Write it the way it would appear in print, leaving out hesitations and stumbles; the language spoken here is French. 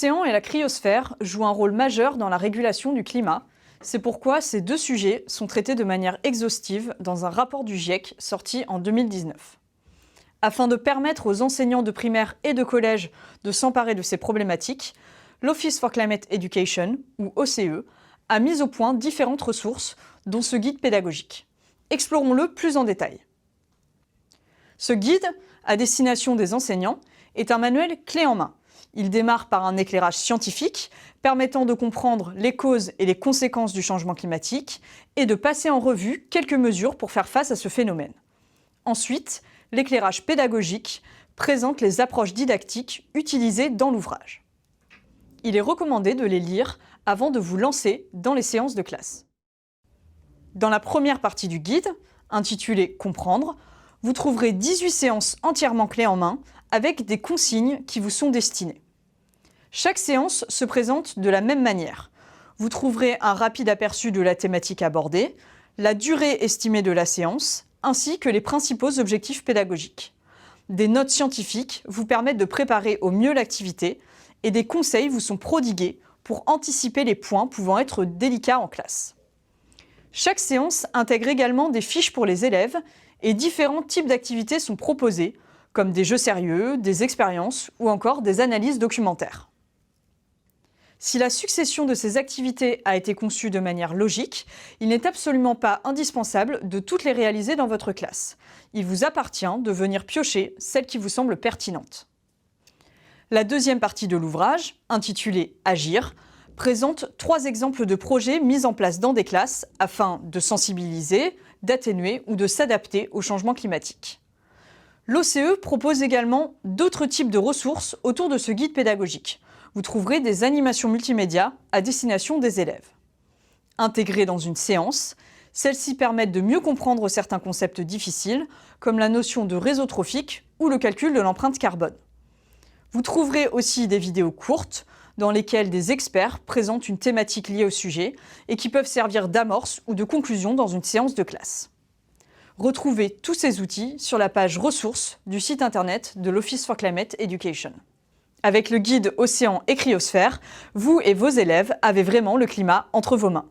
L'océan et la cryosphère jouent un rôle majeur dans la régulation du climat. C'est pourquoi ces deux sujets sont traités de manière exhaustive dans un rapport du GIEC sorti en 2019. Afin de permettre aux enseignants de primaire et de collège de s'emparer de ces problématiques, l'Office for Climate Education, ou OCE, a mis au point différentes ressources, dont ce guide pédagogique. Explorons-le plus en détail. Ce guide, à destination des enseignants, est un manuel clé en main. Il démarre par un éclairage scientifique permettant de comprendre les causes et les conséquences du changement climatique et de passer en revue quelques mesures pour faire face à ce phénomène. Ensuite, l'éclairage pédagogique présente les approches didactiques utilisées dans l'ouvrage. Il est recommandé de les lire avant de vous lancer dans les séances de classe. Dans la première partie du guide, intitulée « Comprendre », vous trouverez 18 séances entièrement clés en main avec des consignes qui vous sont destinées. Chaque séance se présente de la même manière. Vous trouverez un rapide aperçu de la thématique abordée, la durée estimée de la séance, ainsi que les principaux objectifs pédagogiques. Des notes scientifiques vous permettent de préparer au mieux l'activité et des conseils vous sont prodigués pour anticiper les points pouvant être délicats en classe. Chaque séance intègre également des fiches pour les élèves et différents types d'activités sont proposés, comme des jeux sérieux, des expériences ou encore des analyses documentaires. Si la succession de ces activités a été conçue de manière logique, il n'est absolument pas indispensable de toutes les réaliser dans votre classe. Il vous appartient de venir piocher celles qui vous semblent pertinentes. La deuxième partie de l'ouvrage, intitulée « Agir », présente 3 exemples de projets mis en place dans des classes afin de sensibiliser, d'atténuer ou de s'adapter au changement climatique. L'OCE propose également d'autres types de ressources autour de ce guide pédagogique. Vous trouverez des animations multimédia à destination des élèves. Intégrées dans une séance, celles-ci permettent de mieux comprendre certains concepts difficiles, comme la notion de réseau trophique ou le calcul de l'empreinte carbone. Vous trouverez aussi des vidéos courtes, dans lesquelles des experts présentent une thématique liée au sujet et qui peuvent servir d'amorce ou de conclusion dans une séance de classe. Retrouvez tous ces outils sur la page ressources du site internet de l'Office for Climate Education. Avec le guide Océan et Cryosphère, vous et vos élèves avez vraiment le climat entre vos mains.